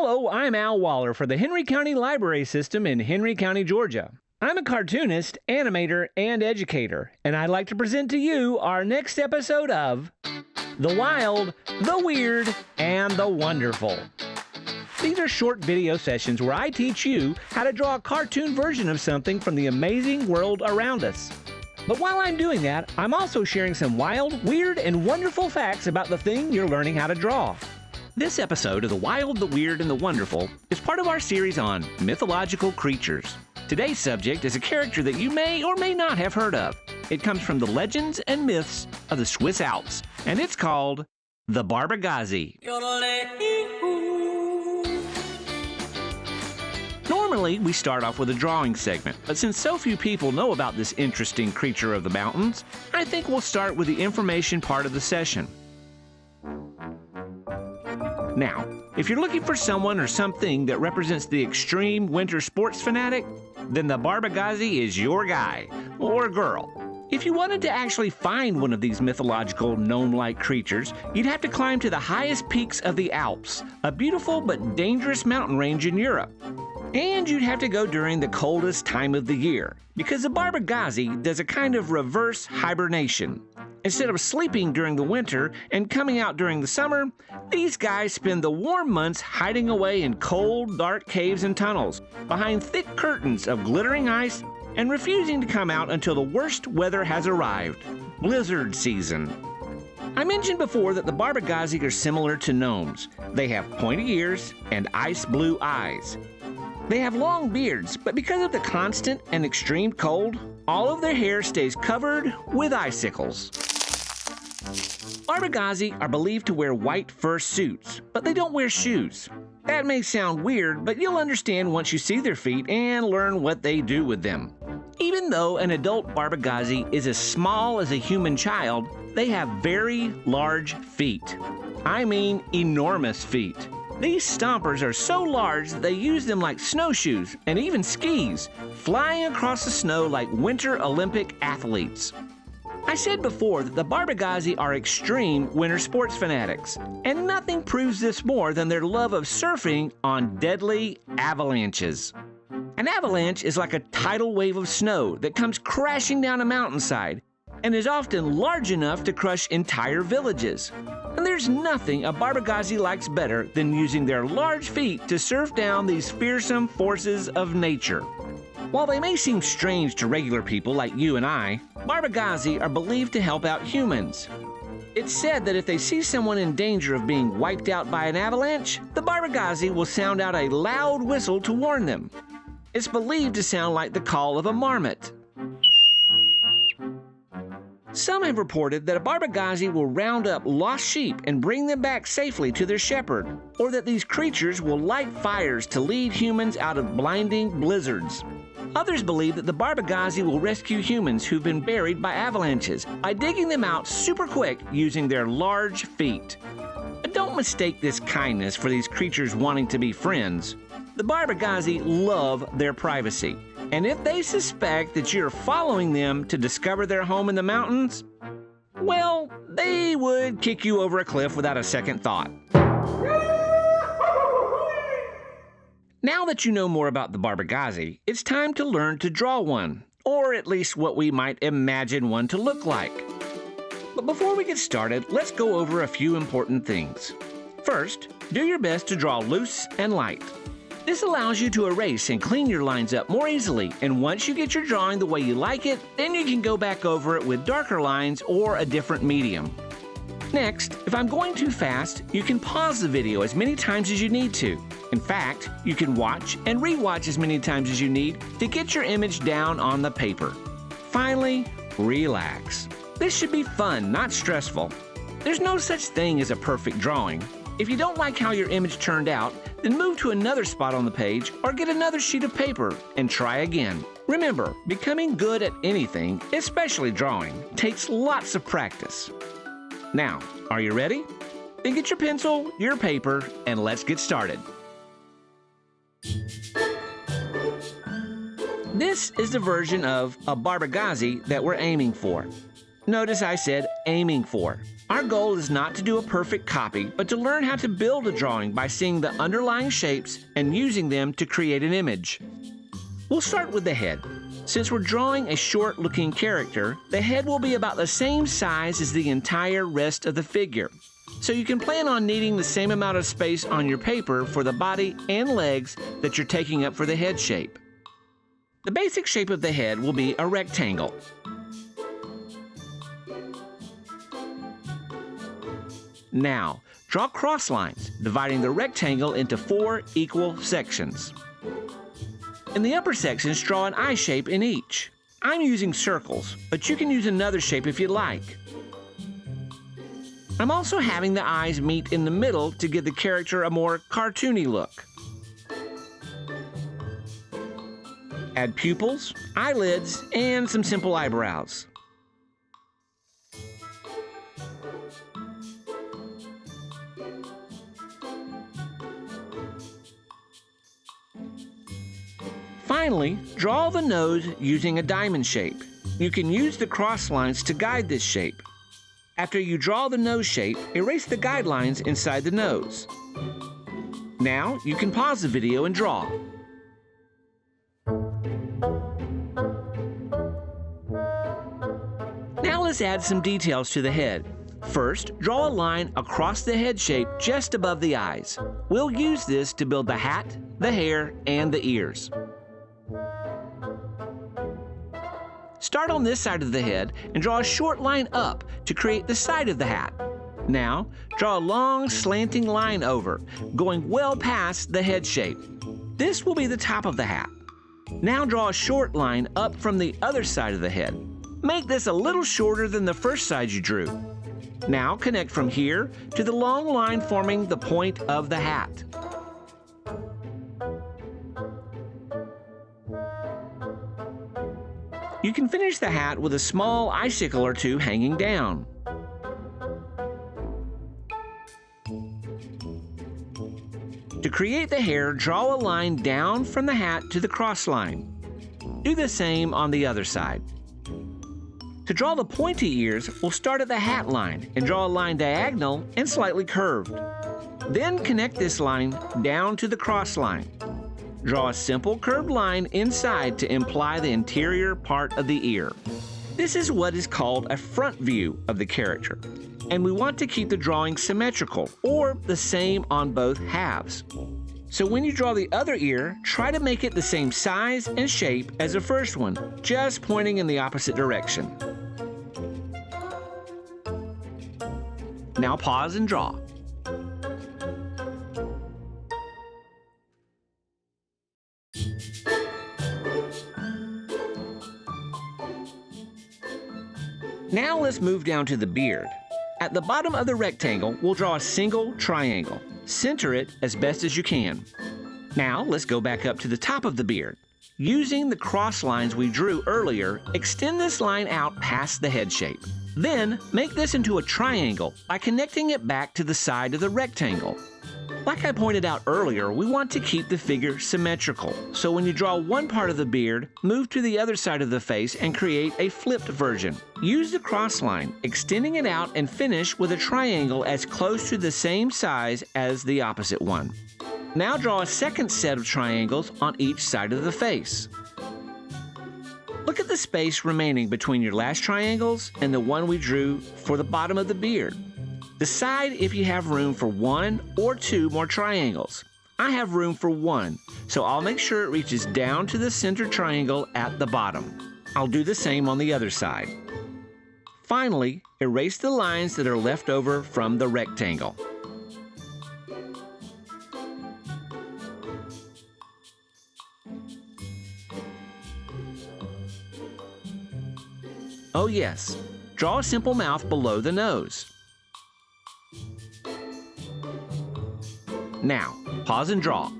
Hello, I'm Al Waller for the Henry County Library System in Henry County, Georgia. I'm a cartoonist, animator, and educator, and I'd like to present to you our next episode of The Wild, the Weird, and the Wonderful. These are short video sessions where I teach you how to draw a cartoon version of something from the amazing world around us. But while I'm doing that, I'm also sharing some wild, weird, and wonderful facts about the thing you're learning how to draw. This episode of The Wild, the Weird, and the Wonderful is part of our series on mythological creatures. Today's subject is a character that you may or may not have heard of. It comes from the legends and myths of the Swiss Alps, and it's called the Barbegazi. Normally, we start off with a drawing segment, but since so few people know about this interesting creature of the mountains, I think we'll start with the information part of the session. Now, if you're looking for someone or something that represents the extreme winter sports fanatic, then the Barbegazi is your guy or girl. If you wanted to actually find one of these mythological gnome-like creatures, you'd have to climb to the highest peaks of the Alps, a beautiful but dangerous mountain range in Europe. And you'd have to go during the coldest time of the year, because the Barbegazi does a kind of reverse hibernation. Instead of sleeping during the winter and coming out during the summer, these guys spend the warm months hiding away in cold, dark caves and tunnels, behind thick curtains of glittering ice, and refusing to come out until the worst weather has arrived, blizzard season. I mentioned before that the Barbegazi are similar to gnomes. They have pointy ears and ice blue eyes. They have long beards, but because of the constant and extreme cold, all of their hair stays covered with icicles. Barbegazi are believed to wear white fur suits, but they don't wear shoes. That may sound weird, but you'll understand once you see their feet and learn what they do with them. Even though an adult Barbegazi is as small as a human child, they have very large feet. I mean enormous feet. These stompers are so large that they use them like snowshoes and even skis, flying across the snow like Winter Olympic athletes. I said before that the Barbegazi are extreme winter sports fanatics, and nothing proves this more than their love of surfing on deadly avalanches. An avalanche is like a tidal wave of snow that comes crashing down a mountainside and is often large enough to crush entire villages. And there's nothing a Barbegazi likes better than using their large feet to surf down these fearsome forces of nature. While they may seem strange to regular people like you and I, Barbegazi are believed to help out humans. It's said that if they see someone in danger of being wiped out by an avalanche, the Barbegazi will sound out a loud whistle to warn them. It's believed to sound like the call of a marmot. Some have reported that a Barbegazi will round up lost sheep and bring them back safely to their shepherd, or that these creatures will light fires to lead humans out of blinding blizzards. Others believe that the Barbegazi will rescue humans who've been buried by avalanches by digging them out super quick using their large feet. But don't mistake this kindness for these creatures wanting to be friends. The Barbegazi love their privacy, and if they suspect that you're following them to discover their home in the mountains, well, they would kick you over a cliff without a second thought. Now that you know more about the Barbegazi, it's time to learn to draw one, or at least what we might imagine one to look like. But before we get started, let's go over a few important things. First, do your best to draw loose and light. This allows you to erase and clean your lines up more easily, and once you get your drawing the way you like it, then you can go back over it with darker lines or a different medium. Next, if I'm going too fast, you can pause the video as many times as you need to. In fact, you can watch and re-watch as many times as you need to get your image down on the paper. Finally, relax. This should be fun, not stressful. There's no such thing as a perfect drawing. If you don't like how your image turned out, then move to another spot on the page or get another sheet of paper and try again. Remember, becoming good at anything, especially drawing, takes lots of practice. Now, are you ready? Then get your pencil, your paper, and let's get started. This is the version of a Barbegazi that we're aiming for. Notice I said aiming for. Our goal is not to do a perfect copy, but to learn how to build a drawing by seeing the underlying shapes and using them to create an image. We'll start with the head. Since we're drawing a short-looking character, the head will be about the same size as the entire rest of the figure. So you can plan on needing the same amount of space on your paper for the body and legs that you're taking up for the head shape. The basic shape of the head will be a rectangle. Now, draw cross lines, dividing the rectangle into 4 equal sections. In the upper sections, draw an eye shape in each. I'm using circles, but you can use another shape if you'd like. I'm also having the eyes meet in the middle to give the character a more cartoony look. Add pupils, eyelids, and some simple eyebrows. Finally, draw the nose using a diamond shape. You can use the cross lines to guide this shape. After you draw the nose shape, erase the guidelines inside the nose. Now, you can pause the video and draw. Now let's add some details to the head. First, draw a line across the head shape just above the eyes. We'll use this to build the hat, the hair, and the ears. Start on this side of the head and draw a short line up to create the side of the hat. Now, draw a long slanting line over, going well past the head shape. This will be the top of the hat. Now draw a short line up from the other side of the head. Make this a little shorter than the first side you drew. Now connect from here to the long line forming the point of the hat. You can finish the hat with a small icicle or two hanging down. To create the hair, draw a line down from the hat to the cross line. Do the same on the other side. To draw the pointy ears, we'll start at the hat line and draw a line diagonal and slightly curved. Then connect this line down to the cross line. Draw a simple curved line inside to imply the interior part of the ear. This is what is called a front view of the character, and we want to keep the drawing symmetrical, or the same on both halves. So when you draw the other ear, try to make it the same size and shape as the first one, just pointing in the opposite direction. Now pause and draw. Now let's move down to the beard. At the bottom of the rectangle, we'll draw a single triangle. Center it as best as you can. Now let's go back up to the top of the beard. Using the cross lines we drew earlier, extend this line out past the head shape. Then make this into a triangle by connecting it back to the side of the rectangle. Like I pointed out earlier, we want to keep the figure symmetrical. So when you draw one part of the beard, move to the other side of the face and create a flipped version. Use the cross line, extending it out, and finish with a triangle as close to the same size as the opposite one. Now draw a second set of triangles on each side of the face. Look at the space remaining between your last triangles and the one we drew for the bottom of the beard. Decide if you have room for 1 or 2 more triangles. I have room for 1, so I'll make sure it reaches down to the center triangle at the bottom. I'll do the same on the other side. Finally, erase the lines that are left over from the rectangle. Oh yes, draw a simple mouth below the nose. Now, pause and draw.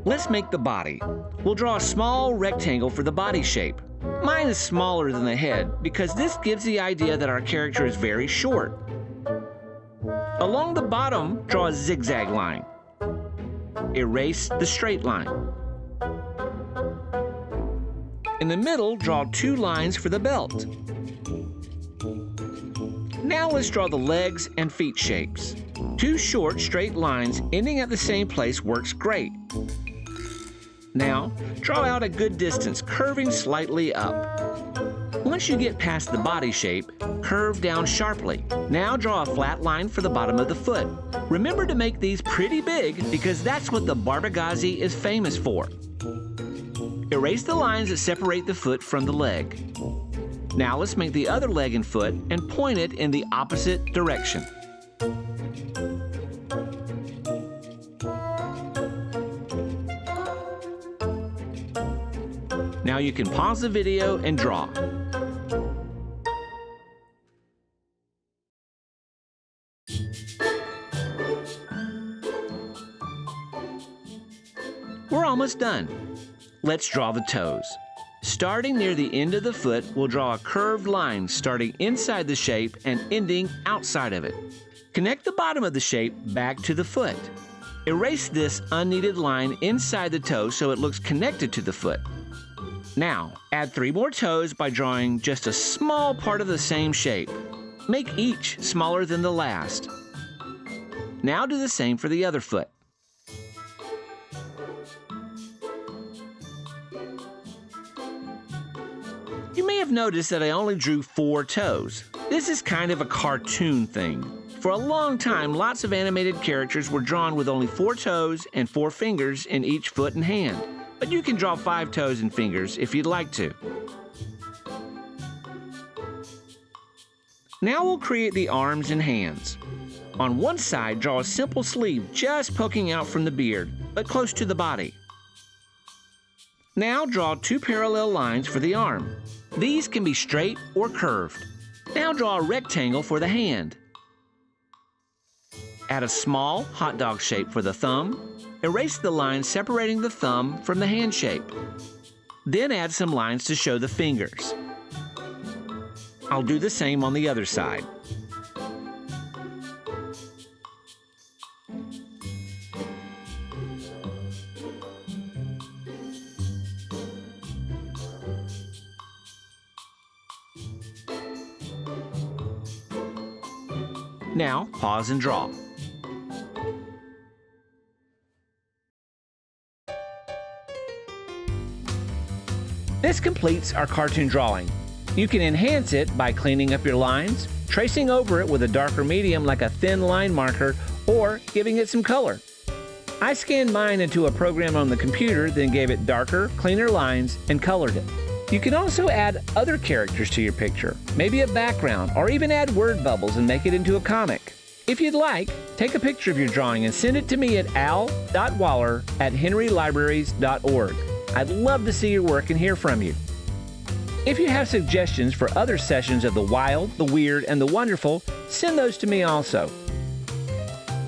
Let's make the body. We'll draw a small rectangle for the body shape. Mine is smaller than the head because this gives the idea that our character is very short. Along the bottom, draw a zigzag line. erase the straight line. In the middle, draw 2 lines for the belt. Now let's draw the legs and feet shapes. 2 short, straight lines ending at the same place works great. Now, draw out a good distance, curving slightly up. Once you get past the body shape, curve down sharply. Now draw a flat line for the bottom of the foot. Remember to make these pretty big because that's what the Barbegazi is famous for. Erase the lines that separate the foot from the leg. Now let's make the other leg and foot and point it in the opposite direction. Now you can pause the video and draw. We're almost done. Let's draw the toes. Starting near the end of the foot, we'll draw a curved line starting inside the shape and ending outside of it. Connect the bottom of the shape back to the foot. Erase this unneeded line inside the toe so it looks connected to the foot. Now, add 3 more toes by drawing just a small part of the same shape. Make each smaller than the last. Now do the same for the other foot. You may have noticed that I only drew 4 toes. This is kind of a cartoon thing. For a long time, lots of animated characters were drawn with only 4 toes and 4 fingers in each foot and hand. But you can draw 5 toes and fingers if you'd like to. Now we'll create the arms and hands. On one side, draw a simple sleeve just poking out from the beard, but close to the body. Now draw 2 parallel lines for the arm. These can be straight or curved. Now draw a rectangle for the hand. Add a small hot dog shape for the thumb. Erase the line separating the thumb from the hand shape. Then add some lines to show the fingers. I'll do the same on the other side. Now, pause and draw. This completes our cartoon drawing. You can enhance it by cleaning up your lines, tracing over it with a darker medium like a thin line marker, or giving it some color. I scanned mine into a program on the computer, then gave it darker, cleaner lines and colored it. You can also add other characters to your picture, maybe a background, or even add word bubbles and make it into a comic. If you'd like, take a picture of your drawing and send it to me at al.waller@henrylibraries.org. I'd love to see your work and hear from you. If you have suggestions for other sessions of the wild, the weird, and the wonderful, send those to me also.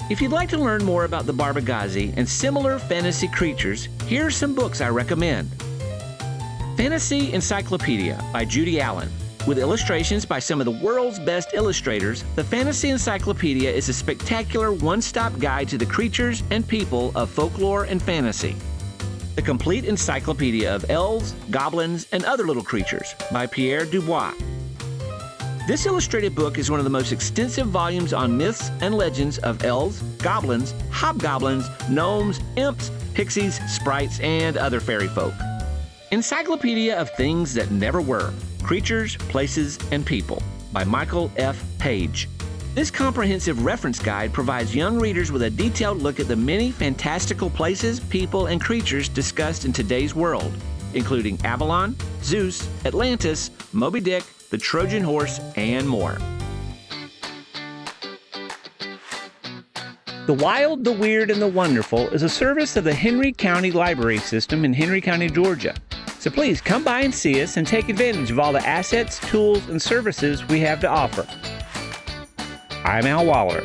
If you'd like to learn more about the Barbegazi and similar fantasy creatures, here are some books I recommend. Fantasy Encyclopedia by Judy Allen. With illustrations by some of the world's best illustrators, the Fantasy Encyclopedia is a spectacular one-stop guide to the creatures and people of folklore and fantasy. The Complete Encyclopedia of Elves, Goblins, and Other Little Creatures by Pierre Dubois. This illustrated book is one of the most extensive volumes on myths and legends of elves, goblins, hobgoblins, gnomes, imps, pixies, sprites, and other fairy folk. Encyclopedia of Things That Never Were, Creatures, Places, and People by Michael F. Page. This comprehensive reference guide provides young readers with a detailed look at the many fantastical places, people, and creatures discussed in today's world, including Avalon, Zeus, Atlantis, Moby Dick, the Trojan Horse, and more. The Wild, the Weird, and the Wonderful is a service of the Henry County Library System in Henry County, Georgia. So please come by and see us and take advantage of all the assets, tools, and services we have to offer. I'm Al Waller.